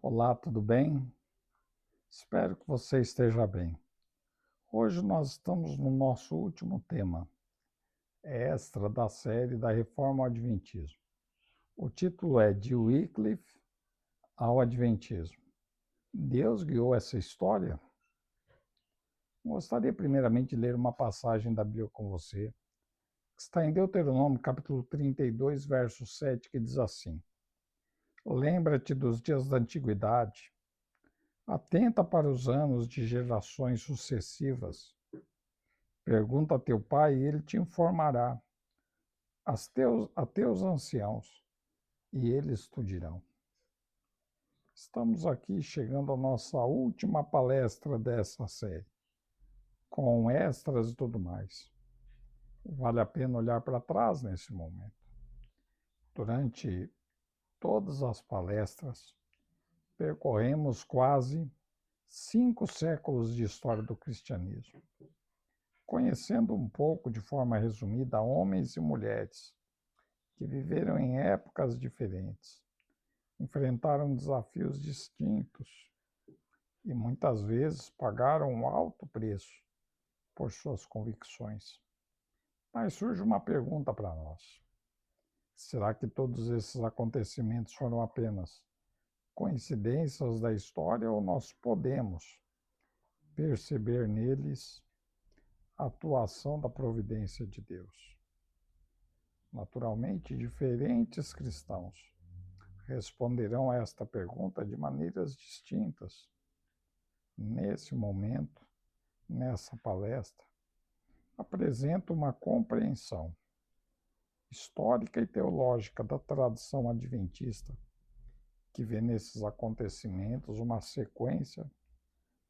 Olá, tudo bem? Espero que você esteja bem. Hoje nós estamos no nosso último tema, extra da série da Reforma ao Adventismo. O título é De Wycliffe ao Adventismo. Deus guiou essa história? Gostaria primeiramente de ler uma passagem da Bíblia com você, que está em Deuteronômio capítulo 32, verso 7, que diz assim: Lembra-te dos dias da antiguidade, atenta para os anos de gerações sucessivas. Pergunta a teu pai e ele te informará, a teus anciãos, e eles te dirão. Estamos aqui chegando à nossa última palestra dessa série, com extras e tudo mais. Vale a pena olhar para trás nesse momento. Durante todas as palestras, percorremos quase 5 séculos de história do cristianismo, conhecendo um pouco de forma resumida homens e mulheres que viveram em épocas diferentes, enfrentaram desafios distintos e muitas vezes pagaram um alto preço por suas convicções. Mas surge uma pergunta para nós: será que todos esses acontecimentos foram apenas coincidências da história ou nós podemos perceber neles a atuação da providência de Deus? Naturalmente, diferentes cristãos responderão a esta pergunta de maneiras distintas. Nesse momento, nessa palestra, apresento uma compreensão histórica e teológica da tradição adventista, que vê nesses acontecimentos uma sequência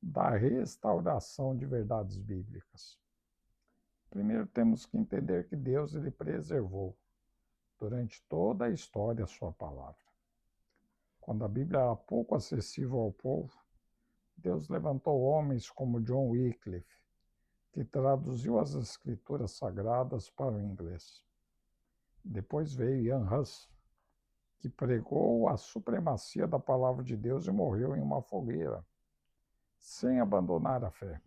da restauração de verdades bíblicas. Primeiro temos que entender que Deus ele preservou durante toda a história a sua palavra. Quando a Bíblia era pouco acessível ao povo, Deus levantou homens como John Wycliffe, que traduziu as escrituras sagradas para o inglês. Depois veio Ian Hus, que pregou a supremacia da palavra de Deus e morreu em uma fogueira, sem abandonar a fé.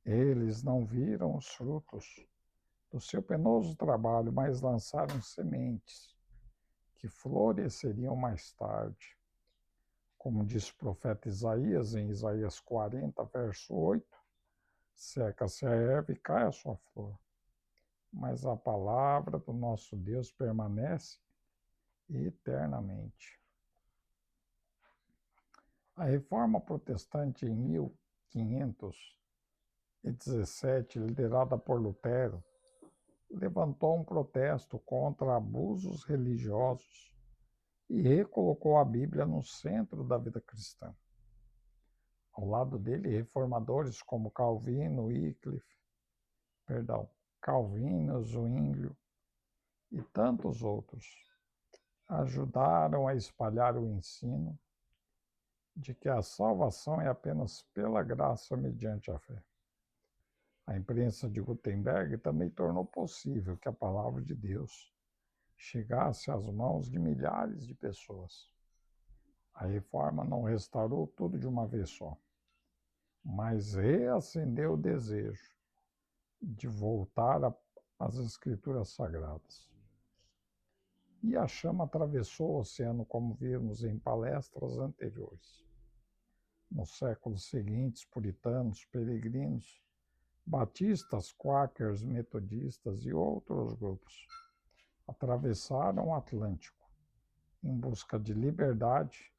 Eles não viram os frutos do seu penoso trabalho, mas lançaram sementes que floresceriam mais tarde. Como diz o profeta Isaías, em Isaías 40, verso 8, seca-se a erva e cai a sua flor, mas a palavra do nosso Deus permanece eternamente. A Reforma Protestante em 1517, liderada por Lutero, levantou um protesto contra abusos religiosos e recolocou a Bíblia no centro da vida cristã. Ao lado dele, reformadores como Calvino, Zwinglio e tantos outros ajudaram a espalhar o ensino de que a salvação é apenas pela graça mediante a fé. A imprensa de Gutenberg também tornou possível que a palavra de Deus chegasse às mãos de milhares de pessoas. A reforma não restaurou tudo de uma vez só, mas reacendeu o desejo de voltar às Escrituras Sagradas. E a chama atravessou o oceano, como vimos em palestras anteriores. Nos séculos seguintes, puritanos, peregrinos, batistas, quáqueros, metodistas e outros grupos atravessaram o Atlântico em busca de liberdade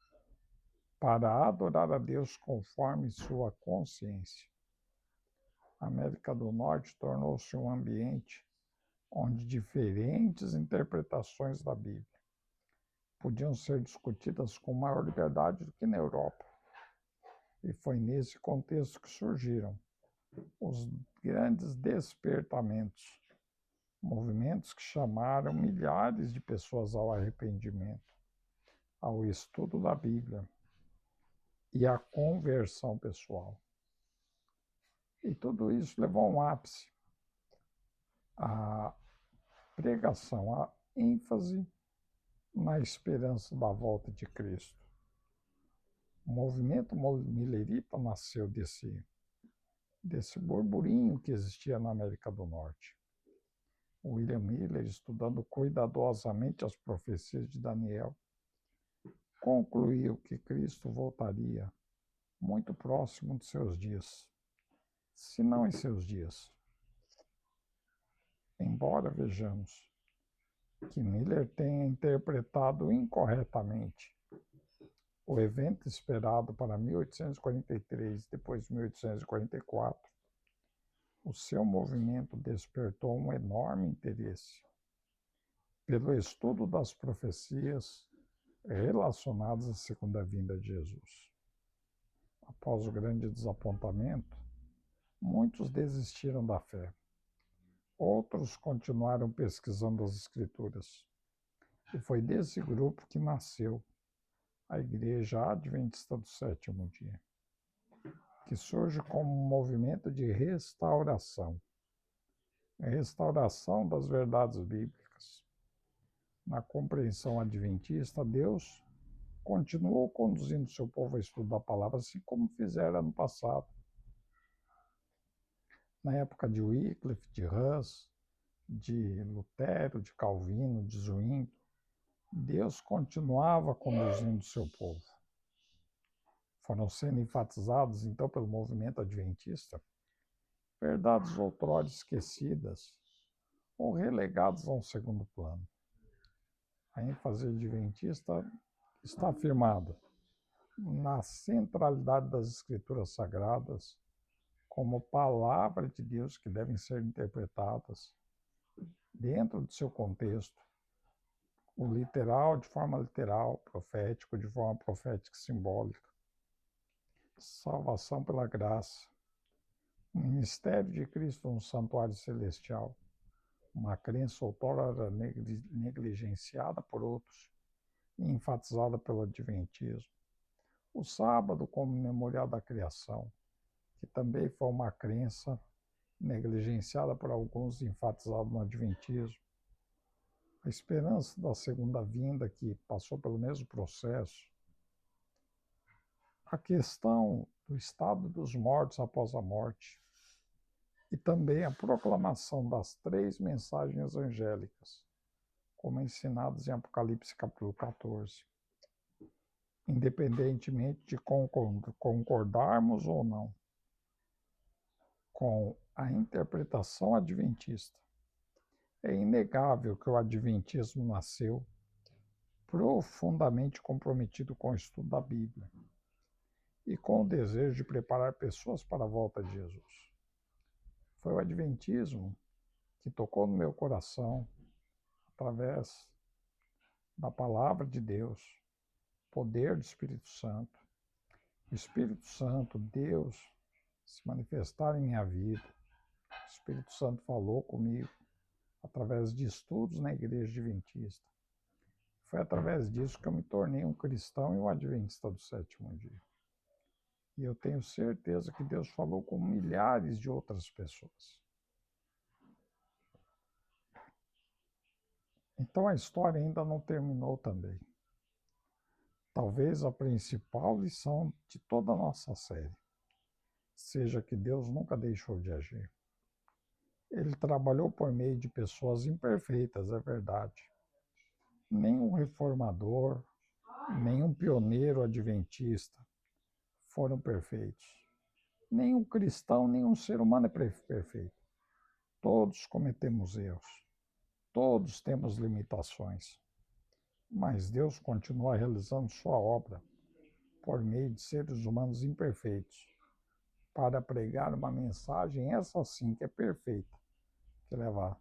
para adorar a Deus conforme sua consciência. A América do Norte tornou-se um ambiente onde diferentes interpretações da Bíblia podiam ser discutidas com maior liberdade do que na Europa. E foi nesse contexto que surgiram os grandes despertamentos, movimentos que chamaram milhares de pessoas ao arrependimento, ao estudo da Bíblia e à conversão pessoal. E tudo isso levou a um ápice, a pregação, a ênfase na esperança da volta de Cristo. O movimento millerita nasceu desse burburinho que existia na América do Norte. William Miller, estudando cuidadosamente as profecias de Daniel, concluiu que Cristo voltaria muito próximo de seus dias, se não em seus dias. Embora vejamos que Miller tenha interpretado incorretamente o evento esperado para 1843 e depois 1844, o seu movimento despertou um enorme interesse pelo estudo das profecias relacionadas à segunda vinda de Jesus. Após o grande desapontamento, muitos desistiram da fé. Outros continuaram pesquisando as Escrituras. E foi desse grupo que nasceu a Igreja Adventista do Sétimo Dia, que surge como um movimento de restauração. A restauração das verdades bíblicas. Na compreensão adventista, Deus continuou conduzindo seu povo ao estudo da palavra, assim como fizera no passado. Na época de Wycliffe, de Hus, de Lutero, de Calvino, de Zwingli, Deus continuava conduzindo seu povo. Foram sendo enfatizados, então, pelo movimento adventista, verdades outrora esquecidas ou relegadas a um segundo plano. A ênfase adventista está afirmada na centralidade das Escrituras Sagradas como palavra de Deus que devem ser interpretadas dentro do seu contexto, o literal de forma literal, profético de forma profética e simbólica. Salvação pela graça, o ministério de Cristo no santuário celestial, uma crença outrora negligenciada por outros e enfatizada pelo adventismo. O sábado como memorial da criação, que também foi uma crença negligenciada por alguns e enfatizada no adventismo. A esperança da segunda vinda, que passou pelo mesmo processo. A questão do estado dos mortos após a morte. E também a proclamação das 3 mensagens angélicas, como ensinadas em Apocalipse capítulo 14. Independentemente de concordarmos ou não com a interpretação adventista, é inegável que o adventismo nasceu profundamente comprometido com o estudo da Bíblia e com o desejo de preparar pessoas para a volta de Jesus. Foi o adventismo que tocou no meu coração através da palavra de Deus, poder do Espírito Santo. O Espírito Santo, Deus, se manifestar em minha vida. O Espírito Santo falou comigo através de estudos na igreja adventista. Foi através disso que eu me tornei um cristão e um adventista do sétimo dia. E eu tenho certeza que Deus falou com milhares de outras pessoas. Então a história ainda não terminou também. Talvez a principal lição de toda a nossa série seja que Deus nunca deixou de agir. Ele trabalhou por meio de pessoas imperfeitas, é verdade. Nenhum reformador, nenhum pioneiro adventista foram perfeitos. Nenhum cristão, nenhum ser humano é perfeito. Todos cometemos erros. Todos temos limitações. Mas Deus continua realizando sua obra por meio de seres humanos imperfeitos para pregar uma mensagem, essa sim que é perfeita, que leva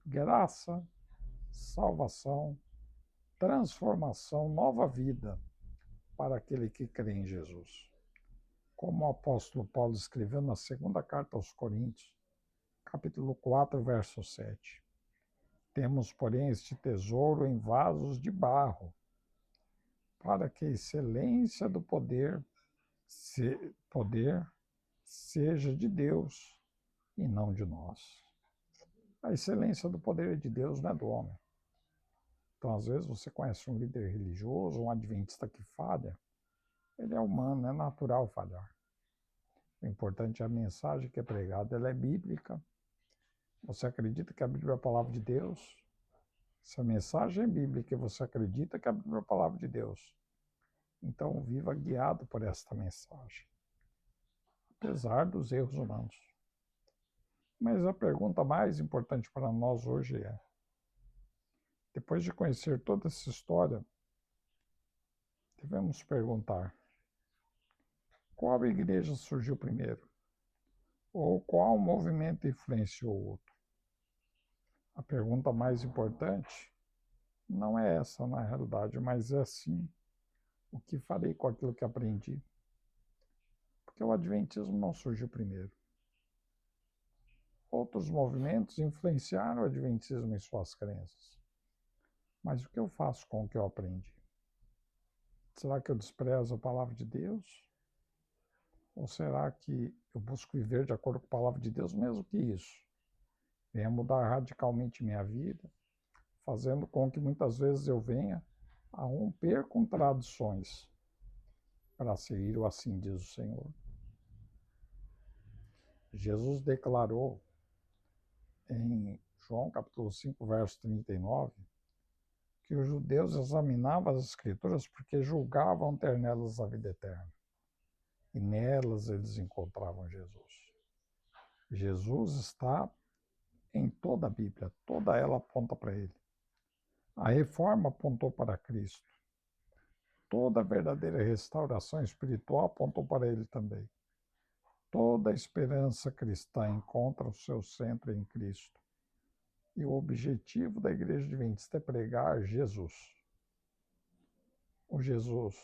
graça, salvação, transformação, nova vida para aquele que crê em Jesus. Como o apóstolo Paulo escreveu na segunda carta aos Coríntios, capítulo 4, verso 7. Temos, porém, este tesouro em vasos de barro, para que a excelência do poder seja de Deus e não de nós. A excelência do poder é de Deus, não é do homem. Então, às vezes, você conhece um líder religioso, um adventista que falha, Ele é humano, é natural falhar. O importante é a mensagem que é pregada, ela é bíblica. Você acredita que a Bíblia é a palavra de Deus? Se a mensagem é bíblica e você acredita que a Bíblia é a palavra de Deus, então viva guiado por esta mensagem, apesar dos erros humanos. Mas a pergunta mais importante para nós hoje é: depois de conhecer toda essa história, devemos perguntar: qual igreja surgiu primeiro? Ou qual movimento influenciou o outro? A pergunta mais importante não é essa na realidade, mas é sim: o que farei com aquilo que aprendi? Porque o Adventismo não surgiu primeiro. Outros movimentos influenciaram o Adventismo em suas crenças. Mas o que eu faço com o que eu aprendi? Será que eu desprezo a palavra de Deus? Ou será que eu busco viver de acordo com a palavra de Deus, mesmo que isso venha mudar radicalmente minha vida, fazendo com que muitas vezes eu venha a romper com tradições para seguir o assim diz o Senhor? Jesus declarou em João capítulo 5, verso 39, que os judeus examinavam as escrituras porque julgavam ter nelas a vida eterna. E nelas eles encontravam Jesus. Jesus está em toda a Bíblia, toda ela aponta para ele. A reforma apontou para Cristo. Toda a verdadeira restauração espiritual apontou para ele também. Toda a esperança cristã encontra o seu centro em Cristo. E o objetivo da Igreja Adventista é pregar Jesus. O Jesus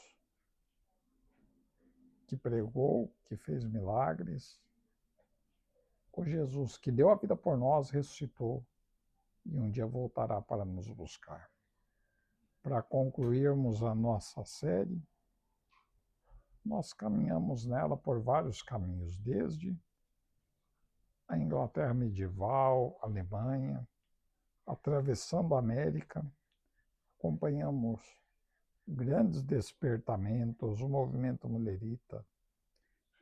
que pregou, que fez milagres. O Jesus que deu a vida por nós, ressuscitou e um dia voltará para nos buscar. Para concluirmos a nossa série, nós caminhamos nela por vários caminhos, desde a Inglaterra medieval, Alemanha, atravessando a América, acompanhamos grandes despertamentos, o movimento mulherita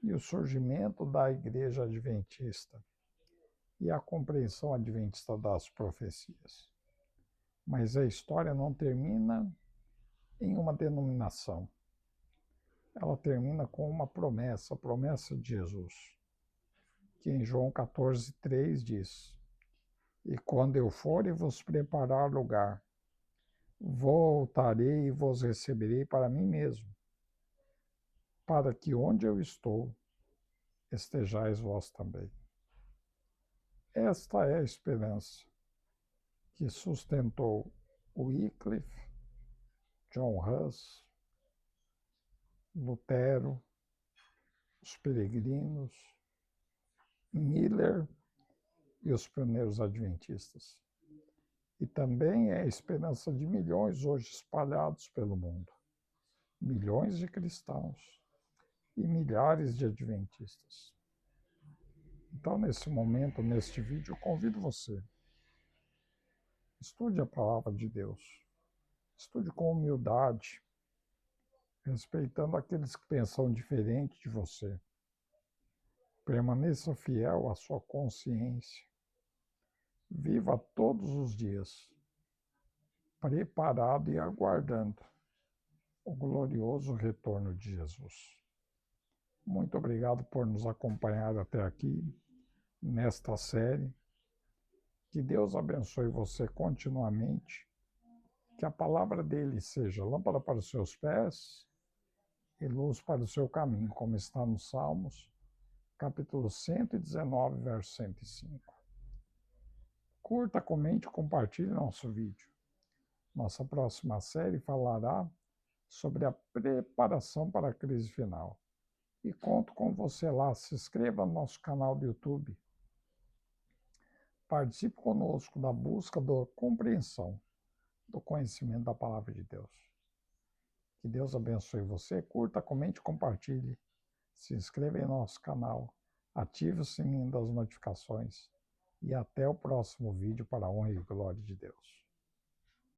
e o surgimento da Igreja Adventista e a compreensão adventista das profecias. Mas a história não termina em uma denominação. Ela termina com uma promessa, a promessa de Jesus, que em João 14:3 diz: E quando eu for e vos preparar lugar, voltarei e vos receberei para mim mesmo, para que onde eu estou, estejais vós também. Esta é a esperança que sustentou Wycliffe, John Huss, Lutero, os peregrinos, Miller e os pioneiros adventistas. E também é a esperança de milhões hoje espalhados pelo mundo. Milhões de cristãos e milhares de adventistas. Então, nesse momento, neste vídeo, eu convido você. Estude a palavra de Deus. Estude com humildade, respeitando aqueles que pensam diferente de você. Permaneça fiel à sua consciência. Viva todos os dias, preparado e aguardando o glorioso retorno de Jesus. Muito obrigado por nos acompanhar até aqui, nesta série. Que Deus abençoe você continuamente. Que a palavra dele seja lâmpada para os seus pés e luz para o seu caminho, como está no Salmos, capítulo 119, verso 105. Curta, comente e compartilhe nosso vídeo. Nossa próxima série falará sobre a preparação para a crise final. E conto com você lá. Se inscreva no nosso canal do YouTube. Participe conosco da busca da compreensão do conhecimento da palavra de Deus. Que Deus abençoe você. Curta, comente, compartilhe. Se inscreva em nosso canal. Ative o sininho das notificações. E até o próximo vídeo para a honra e glória de Deus.